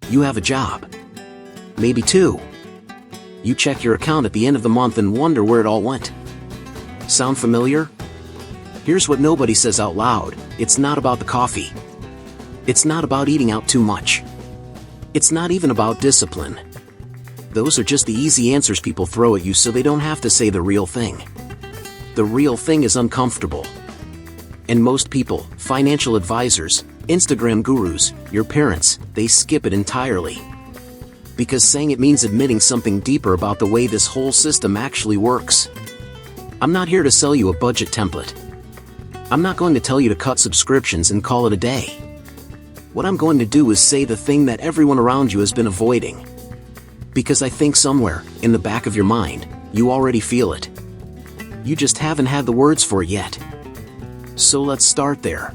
You have a job. Maybe two. You check your account at the end of the month and wonder where it all went. Sound familiar? Here's what nobody says out loud. It's not about the coffee. It's not about eating out too much. It's not even about discipline. Those are just the easy answers people throw at you so they don't have to say the real thing. The real thing is uncomfortable. And most people, financial advisors, Instagram gurus, your parents, they skip it entirely. Because saying it means admitting something deeper about the way this whole system actually works. I'm not here to sell you a budget template. I'm not going to tell you to cut subscriptions and call it a day. What I'm going to do is say the thing that everyone around you has been avoiding. Because I think somewhere, in the back of your mind, you already feel it. You just haven't had the words for it yet. So let's start there.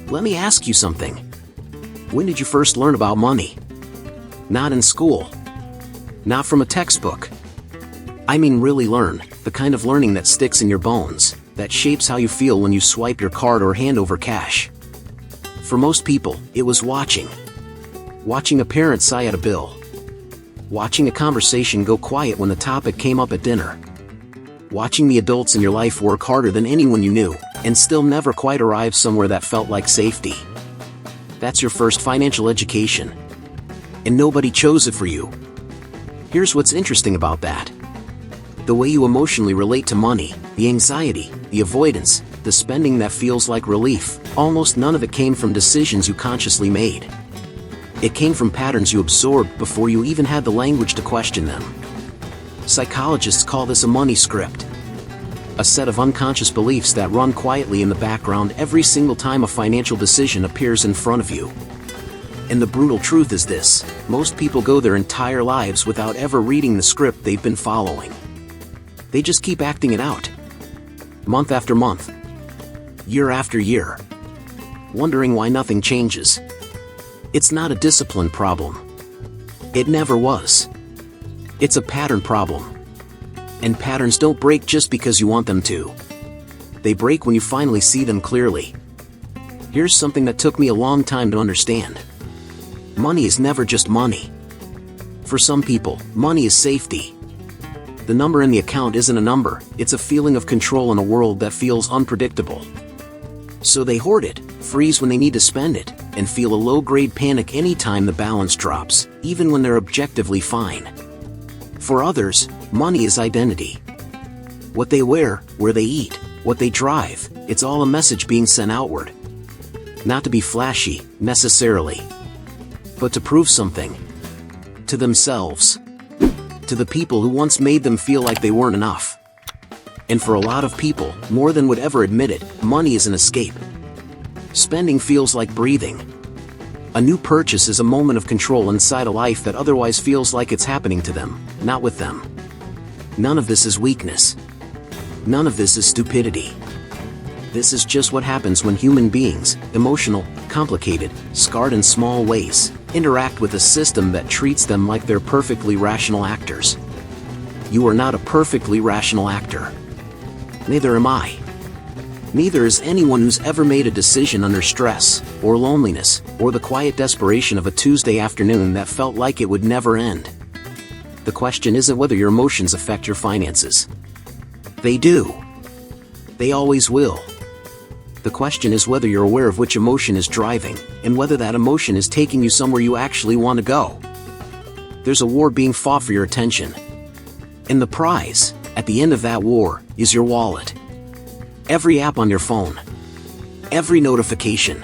Let me ask you something. When did you first learn about money? Not in school. Not from a textbook. I mean really learn, the kind of learning that sticks in your bones, that shapes how you feel when you swipe your card or hand over cash. For most people, it was watching. Watching a parent sigh at a bill. Watching a conversation go quiet when the topic came up at dinner. Watching the adults in your life work harder than anyone you knew, and still never quite arrive somewhere that felt like safety. That's your first financial education. And nobody chose it for you. Here's what's interesting about that. The way you emotionally relate to money, the anxiety, the avoidance, the spending that feels like relief, almost none of it came from decisions you consciously made. It came from patterns you absorbed before you even had the language to question them. Psychologists call this a money script. A set of unconscious beliefs that run quietly in the background every single time a financial decision appears in front of you. And the brutal truth is this: most people go their entire lives without ever reading the script they've been following. They just keep acting it out. Month after month. Year after year. Wondering why nothing changes. It's not a discipline problem. It never was. It's a pattern problem. And patterns don't break just because you want them to. They break when you finally see them clearly. Here's something that took me a long time to understand. Money is never just money. For some people, money is safety. The number in the account isn't a number, it's a feeling of control in a world that feels unpredictable. So they hoard it, freeze when they need to spend it, and feel a low-grade panic anytime the balance drops, even when they're objectively fine. For others, money is identity. What they wear, where they eat, what they drive, it's all a message being sent outward. Not to be flashy, necessarily, but to prove something. To themselves. To the people who once made them feel like they weren't enough. And for a lot of people, more than would ever admit it, money is an escape. Spending feels like breathing. A new purchase is a moment of control inside a life that otherwise feels like it's happening to them, not with them. None of this is weakness. None of this is stupidity. This is just what happens when human beings, emotional, complicated, scarred in small ways, interact with a system that treats them like they're perfectly rational actors. You are not a perfectly rational actor. Neither am I. Neither is anyone who's ever made a decision under stress, or loneliness, or the quiet desperation of a Tuesday afternoon that felt like it would never end. The question isn't whether your emotions affect your finances. They do. They always will. The question is whether you're aware of which emotion is driving, and whether that emotion is taking you somewhere you actually want to go. There's a war being fought for your attention. And the prize, at the end of that war, is your wallet. Every app on your phone. Every notification.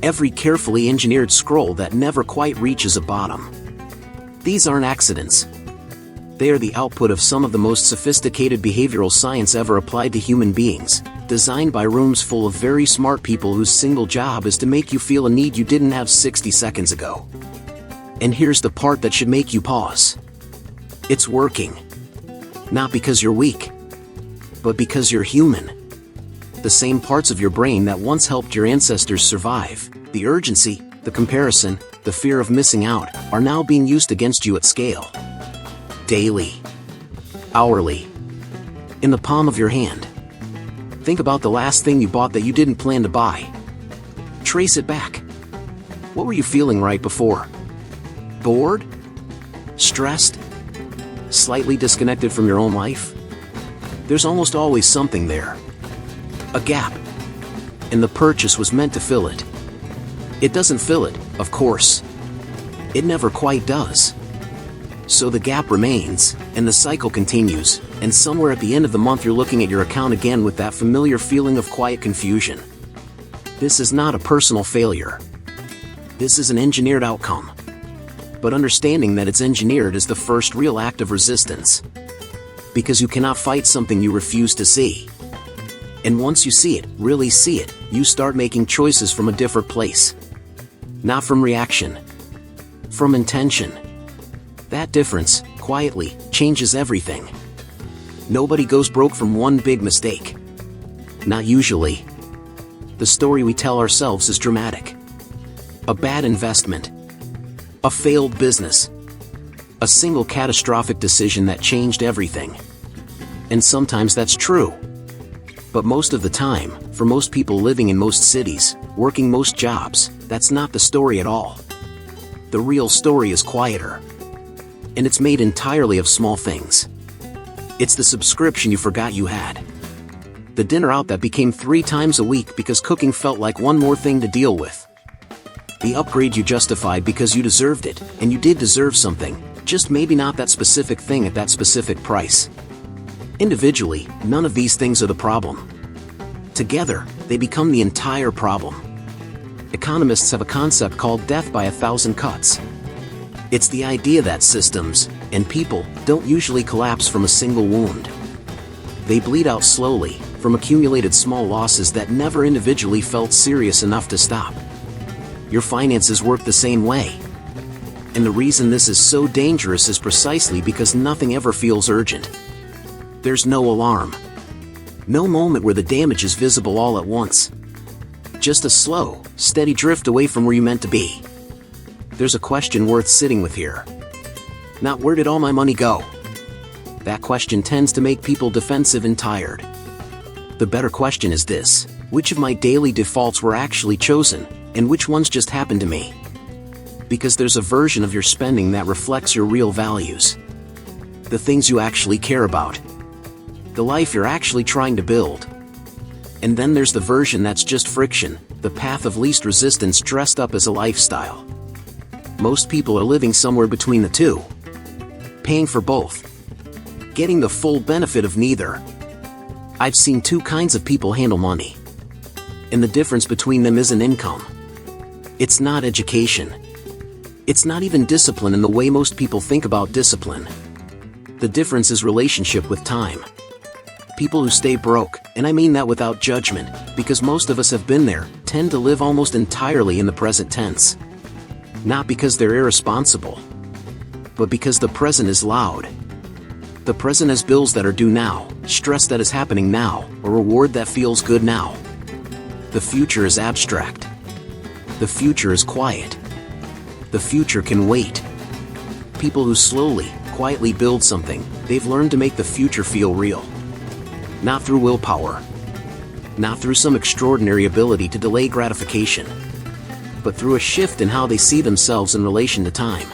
Every carefully engineered scroll that never quite reaches a bottom. These aren't accidents. They are the output of some of the most sophisticated behavioral science ever applied to human beings, designed by rooms full of very smart people whose single job is to make you feel a need you didn't have 60 seconds ago. And here's the part that should make you pause. It's working. Not because you're weak, but because you're human. The same parts of your brain that once helped your ancestors survive, the urgency, the comparison, the fear of missing out, are now being used against you at scale. Daily. Hourly. In the palm of your hand. Think about the last thing you bought that you didn't plan to buy. Trace it back. What were you feeling right before? Bored? Stressed? Slightly disconnected from your own life? There's almost always something there. A gap. And the purchase was meant to fill it. It doesn't fill it, of course. It never quite does. So the gap remains, and the cycle continues, and somewhere at the end of the month you're looking at your account again with that familiar feeling of quiet confusion. This is not a personal failure. This is an engineered outcome. But understanding that it's engineered is the first real act of resistance. Because you cannot fight something you refuse to see. And once you see it, really see it, you start making choices from a different place. Not from reaction. From intention. That difference, quietly, changes everything. Nobody goes broke from one big mistake. Not usually. The story we tell ourselves is dramatic. A bad investment. A failed business. A single catastrophic decision that changed everything. And sometimes that's true. But most of the time, for most people living in most cities, working most jobs, that's not the story at all. The real story is quieter. And it's made entirely of small things. It's the subscription you forgot you had. The dinner out that became 3 times a week because cooking felt like one more thing to deal with. The upgrade you justified because you deserved it, and you did deserve something, just maybe not that specific thing at that specific price. Individually, none of these things are the problem. Together, they become the entire problem. Economists have a concept called death by 1,000 cuts. It's the idea that systems, and people, don't usually collapse from a single wound. They bleed out slowly, from accumulated small losses that never individually felt serious enough to stop. Your finances work the same way. And the reason this is so dangerous is precisely because nothing ever feels urgent. There's no alarm. No moment where the damage is visible all at once. Just a slow, steady drift away from where you meant to be. There's a question worth sitting with here. Not where did all my money go? That question tends to make people defensive and tired. The better question is this: which of my daily defaults were actually chosen, and which ones just happened to me? Because there's a version of your spending that reflects your real values. The things you actually care about. The life you're actually trying to build. And then there's the version that's just friction, the path of least resistance dressed up as a lifestyle. Most people are living somewhere between the two. Paying for both. Getting the full benefit of neither. I've seen 2 kinds of people handle money. And the difference between them isn't income. It's not education. It's not even discipline in the way most people think about discipline. The difference is relationship with time. People who stay broke, and I mean that without judgment, because most of us have been there, tend to live almost entirely in the present tense. Not because they're irresponsible, but because the present is loud. The present has bills that are due now, stress that is happening now, a reward that feels good now. The future is abstract. The future is quiet. The future can wait. People who slowly, quietly build something, they've learned to make the future feel real. Not through willpower. Not through some extraordinary ability to delay gratification. But through a shift in how they see themselves in relation to time.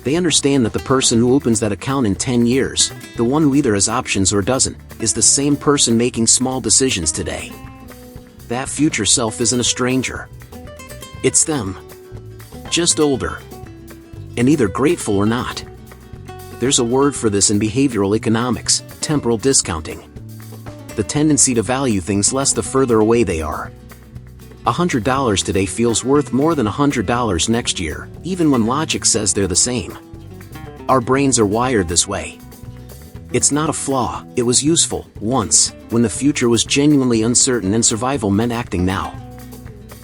They understand that the person who opens that account in 10 years, the one who either has options or doesn't, is the same person making small decisions today. That future self isn't a stranger. It's them. Just older. And either grateful or not. There's a word for this in behavioral economics: temporal discounting. The tendency to value things less the further away they are. $100 today feels worth more than $100 next year, even when logic says they're the same. Our brains are wired this way. It's not a flaw, it was useful, once, when the future was genuinely uncertain and survival meant acting now.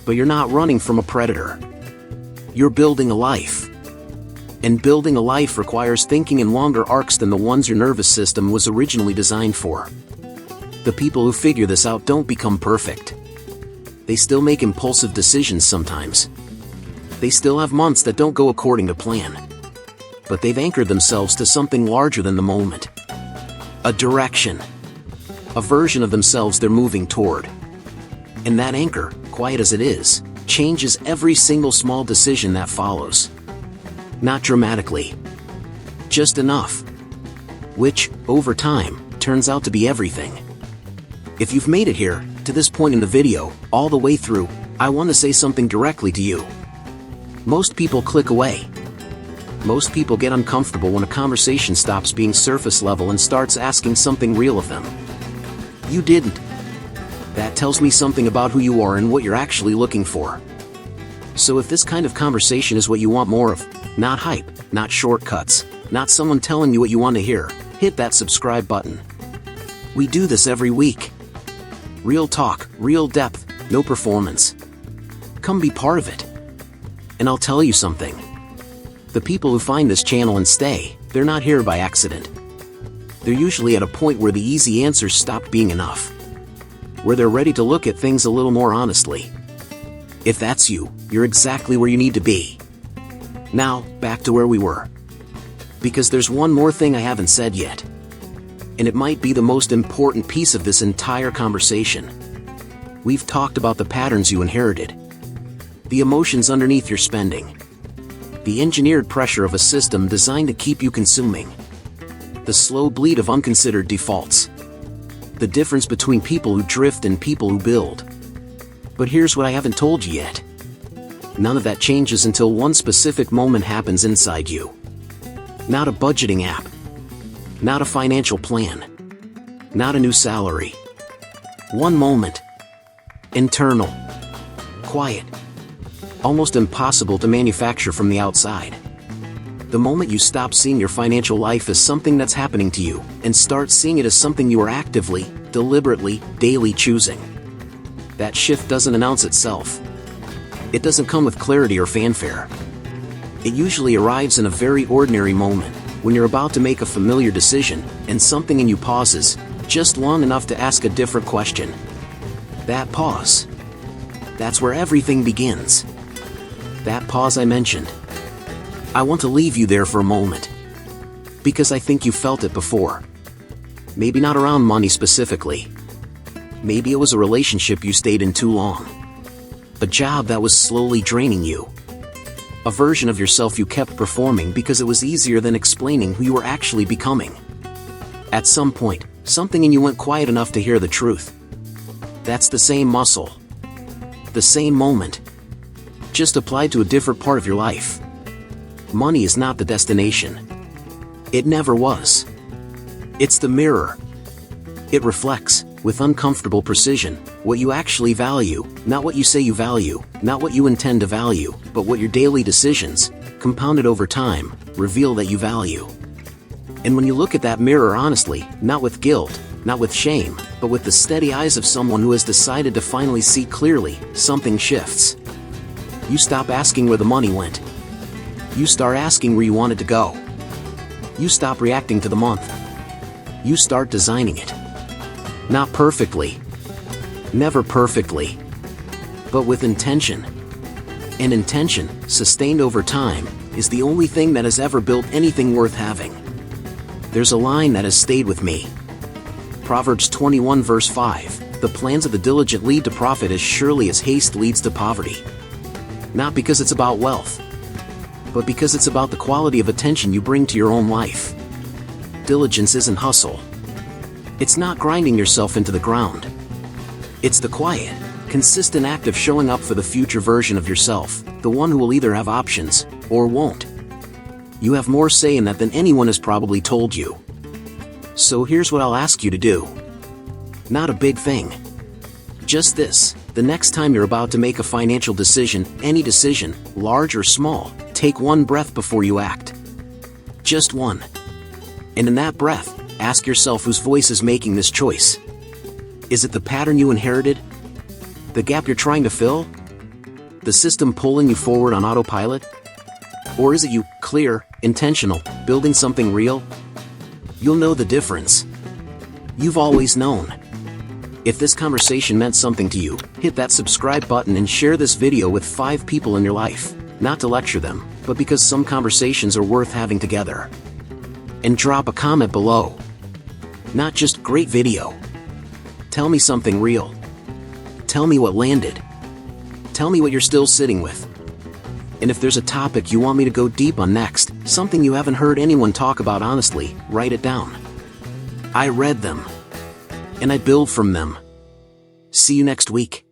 But you're not running from a predator. You're building a life. And building a life requires thinking in longer arcs than the ones your nervous system was originally designed for. The people who figure this out don't become perfect. They still make impulsive decisions sometimes. They still have months that don't go according to plan. But they've anchored themselves to something larger than the moment. A direction. A version of themselves they're moving toward. And that anchor, quiet as it is, changes every single small decision that follows. Not dramatically. Just enough. Which, over time, turns out to be everything. If you've made it here, to this point in the video, all the way through, I want to say something directly to you. Most people click away. Most people get uncomfortable when a conversation stops being surface level and starts asking something real of them. You didn't. That tells me something about who you are and what you're actually looking for. So if this kind of conversation is what you want more of, not hype, not shortcuts, not someone telling you what you want to hear, hit that subscribe button. We do this every week. Real talk, real depth, no performance. Come be part of it. And I'll tell you something. The people who find this channel and stay, they're not here by accident. They're usually at a point where the easy answers stopped being enough. Where they're ready to look at things a little more honestly. If that's you, you're exactly where you need to be. Now, back to where we were. Because there's one more thing I haven't said yet. And it might be the most important piece of this entire conversation. We've talked about the patterns you inherited. The emotions underneath your spending. The engineered pressure of a system designed to keep you consuming. The slow bleed of unconsidered defaults. The difference between people who drift and people who build. But here's what I haven't told you yet. None of that changes until one specific moment happens inside you. Not a budgeting app. Not a financial plan. Not a new salary. One moment. Internal. Quiet. Almost impossible to manufacture from the outside. The moment you stop seeing your financial life as something that's happening to you, and start seeing it as something you are actively, deliberately, daily choosing. That shift doesn't announce itself. It doesn't come with clarity or fanfare. It usually arrives in a very ordinary moment, when you're about to make a familiar decision, and something in you pauses, just long enough to ask a different question. That pause. That's where everything begins. That pause I mentioned. I want to leave you there for a moment. Because I think you felt it before. Maybe not around money specifically. Maybe it was a relationship you stayed in too long. A job that was slowly draining you. A version of yourself you kept performing because it was easier than explaining who you were actually becoming. At some point, something in you went quiet enough to hear the truth. That's the same muscle. The same moment. Just applied to a different part of your life. Money is not the destination. It never was. It's the mirror. It reflects, with uncomfortable precision, what you actually value, not what you say you value, not what you intend to value, but what your daily decisions, compounded over time, reveal that you value. And when you look at that mirror honestly, not with guilt, not with shame, but with the steady eyes of someone who has decided to finally see clearly, something shifts. You stop asking where the money went. You start asking where you want it to go. You stop reacting to the month. You start designing it. Not perfectly. Never perfectly. But with intention. And intention, sustained over time, is the only thing that has ever built anything worth having. There's a line that has stayed with me. Proverbs 21 verse 5, "The plans of the diligent lead to profit as surely as haste leads to poverty." Not because it's about wealth, but because it's about the quality of attention you bring to your own life. Diligence isn't hustle. It's not grinding yourself into the ground. It's the quiet, consistent act of showing up for the future version of yourself, the one who will either have options, or won't. You have more say in that than anyone has probably told you. So here's what I'll ask you to do. Not a big thing. Just this: the next time you're about to make a financial decision, any decision, large or small, take one breath before you act. Just one. And in that breath, ask yourself whose voice is making this choice. Is it the pattern you inherited? The gap you're trying to fill? The system pulling you forward on autopilot? Or is it you, clear, intentional, building something real? You'll know the difference. You've always known. If this conversation meant something to you, hit that subscribe button and share this video with 5 people in your life, not to lecture them, but because some conversations are worth having together. And drop a comment below. Not just great video. Tell me something real. Tell me what landed. Tell me what you're still sitting with. And if there's a topic you want me to go deep on next, something you haven't heard anyone talk about honestly, write it down. I read them. And I build from them. See you next week.